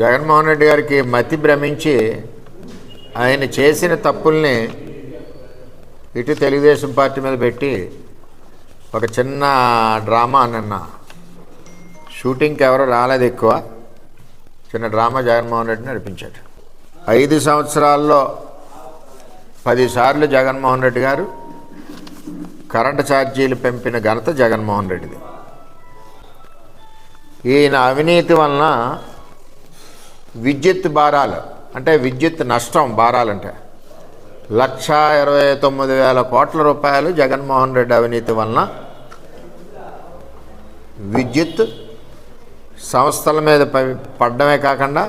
జగన్మోహన్ రెడ్డి గారికి మతి భ్రమించి ఆయన చేసిన తప్పుల్ని ఇటు తెలుగుదేశం పార్టీ మీద పెట్టి ఒక చిన్న డ్రామా నిన్న షూటింగ్కి ఎవరు రాలేదు, ఎక్కువ చిన్న డ్రామా జగన్మోహన్ రెడ్డి నడిపించాడు. 5 సంవత్సరాల్లో 10 సార్లు జగన్మోహన్ రెడ్డి గారు కరెంటు ఛార్జీలు పెంపిన ఘనత జగన్మోహన్ రెడ్డిది. ఈయన అవినీతి వలన విద్యుత్ భారాలు అంటే విద్యుత్ నష్టం భారాలంటే 1,29,000 కోట్ల రూపాయలు జగన్మోహన్ రెడ్డి అవినీతి వలన విద్యుత్ సంస్థల మీద పడ్డమే కాకుండా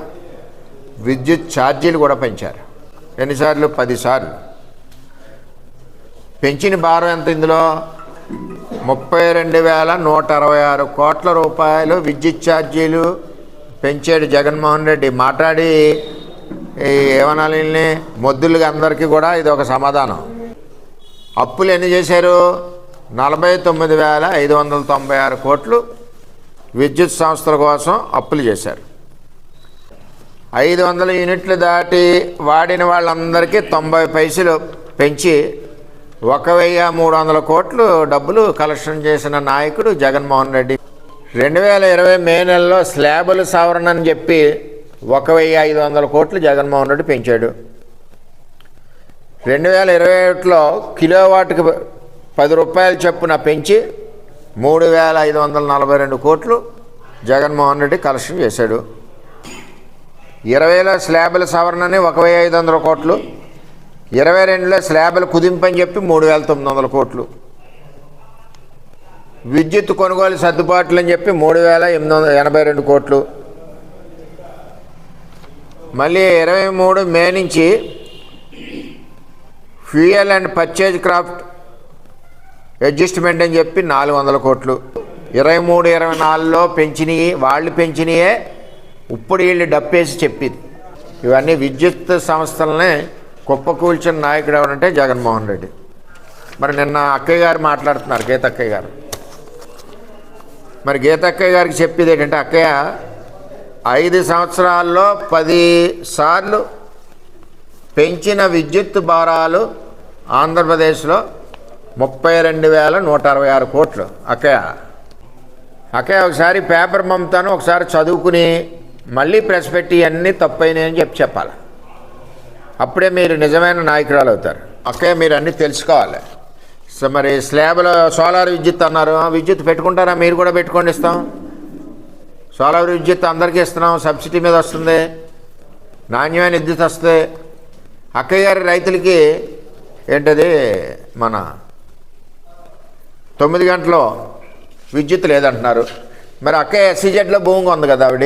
విద్యుత్ ఛార్జీలు కూడా పెంచారు. ఎన్నిసార్లు? 10 సార్లు. పెంచిన భారం ఎంత? ఇందులో 32,166 కోట్ల రూపాయలు విద్యుత్ ఛార్జీలు పెంచాడు జగన్మోహన్ రెడ్డి. మాట్లాడి ఏమనాలి, మొద్దులుగా అందరికీ కూడా ఇది ఒక సమాధానం. అప్పులు ఎన్ని చేశారు? 49,596 కోట్లు విద్యుత్ సంస్థల కోసం అప్పులు చేశారు. 500 యూనిట్లు దాటి వాడిన వాళ్ళందరికీ 90 పైసలు పెంచి 1,300 కోట్లు డబ్బులు కలెక్షన్ చేసిన నాయకుడు జగన్మోహన్ రెడ్డి. 2020 మే నెలలో స్లాబుల సవరణ అని చెప్పి 1,500 కోట్లు జగన్మోహన్ రెడ్డి పెంచాడు. 2021లో కిలోవాట్కి 10 రూపాయల చొప్పున పెంచి 3,542 కోట్లు జగన్మోహన్ రెడ్డి కలెక్షన్ చేశాడు. 20లో స్లాబుల సవరణని 1,500 కోట్లు, 22లో స్లాబుల కుదింపని చెప్పి 3,900 కోట్లు, విద్యుత్ కొనుగోలు సర్దుబాట్లు అని చెప్పి 3,882 కోట్లు. మళ్ళీ 23 మే నుంచి fuel and purchase craft adjustment అని చెప్పి 400 కోట్లు. 23, 24లో పెంచినవి వాళ్ళు పెంచినయే ఇప్పుడు వీళ్ళు డప్పేసి చెప్పింది. ఇవన్నీ విద్యుత్ సంస్థలనే కుప్పకూల్చిన నాయకుడు ఎవరంటే జగన్మోహన్ రెడ్డి. మరి నిన్న అక్కయ్య గారు మాట్లాడుతున్నారు, గీతక్కయ్య గారు. మరి గీతక్కయ్య గారికి చెప్పేది ఏంటంటే, అక్కయ్య 5 సంవత్సరాల్లో 10 సార్లు పెంచిన విద్యుత్ భారాలు ఆంధ్రప్రదేశ్లో 32,166 కోట్లు. అక్కయ్య ఒకసారి పేపర్ పంపుతాను, ఒకసారి చదువుకుని మళ్ళీ ప్రెస్ పెట్టి అన్నీ తప్పైనాయని చెప్పాలి. అప్పుడే మీరు నిజమైన నాయకురాలు అవుతారు. అక్కయ్య మీరు అన్నీ తెలుసుకోవాలి. సో మరి స్లాబ్లో సోలార్ విద్యుత్ అన్నారు, విద్యుత్ పెట్టుకుంటారా? మీరు కూడా పెట్టుకోండి, ఇస్తాం. సోలార్ విద్యుత్ అందరికీ ఇస్తున్నాం, సబ్సిడీ మీద వస్తుంది, నాణ్యమైన విద్యుత్ వస్తుంది. అక్కయ్య గారి రైతులకి ఏంటది, మన 9 గంటలు విద్యుత్ లేదంటున్నారు. మరి అక్కయ్య SEZలో భూమిగా ఉంది కదా ఆవిడ,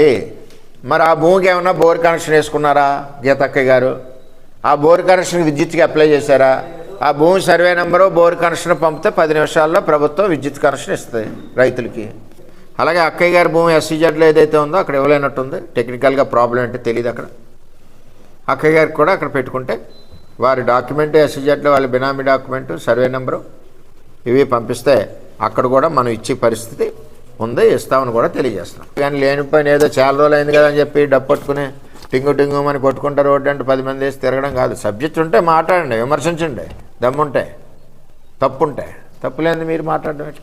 మరి ఆ భూమికి ఏమన్నా బోర్ కనెక్షన్ వేసుకున్నారా గీతక్కయ్య గారు? ఆ బోర్ కనెక్షన్ విద్యుత్కి అప్లై చేశారా? ఆ భూమి సర్వే నెంబరు బోర్ కనెక్షన్ పంపితే 10 నిమిషాల్లో ప్రభుత్వం విద్యుత్ కనెక్షన్ ఇస్తుంది రైతులకి. అలాగే అక్కయ్య గారి భూమి SEZలో ఏదైతే ఉందో అక్కడ ఇవ్వలేనట్టుంది. టెక్నికల్గా ప్రాబ్లం అంటే తెలియదు. అక్కడ అక్కయ్య గారికి కూడా అక్కడ పెట్టుకుంటే వారి డాక్యుమెంట్ SEZలో వాళ్ళ బినామీ డాక్యుమెంటు సర్వే నెంబరు ఇవి పంపిస్తే అక్కడ కూడా మనం ఇచ్చే పరిస్థితి ఉంది, ఇస్తామని కూడా తెలియజేస్తాం. కానీ లేని పని ఏదో చాలా రోజులు అయింది కదా అని చెప్పి డబ్బు పట్టుకుని టింగు టింగు అని కొట్టుకుంటారు రోడ్డు అంటే 10 మంది వేసి తిరగడం కాదు. సబ్జెక్ట్ ఉంటే మాట్లాడండి, విమర్శించండి, దమ్ముంటే. తప్పుంటే తప్పులేంది మీరు మాట్లాడడం ఏంటి?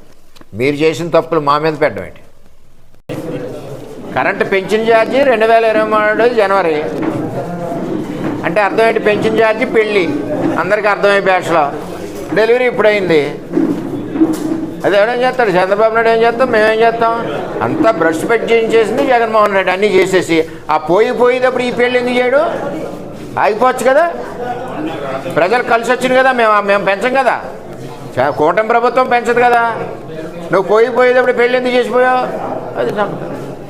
మీరు చేసిన తప్పులు మా మీద పెట్టడం ఏంటి? కరెంటు పెన్షన్ ఛార్జీ 2023 జనవరి అంటే అర్థం ఏంటి? పెన్షన్ ఛార్జీ పెళ్ళి అందరికీ అర్థమయ్యే భాషలో. డెలివరీ ఇప్పుడైంది. అది ఎవడేం చేస్తాడు? చంద్రబాబు నాయుడు ఏం చేస్తాం, మేమేం చేస్తాం? అంతా బ్రష్ పెట్టి చేసింది జగన్మోహన్ రెడ్డి. అన్నీ చేసేసి ఆ పోయేటప్పుడు ఈ పెళ్ళి ఎందుకు చేయడు? ఆగిపోవచ్చు కదా. ప్రజలు కలిసి వచ్చింది కదా, మేము పెంచం కదా, కూటమి ప్రభుత్వం పెంచదు కదా. నువ్వు పోయేటప్పుడు పెళ్ళి ఎందుకు చేసిపోయావు? అది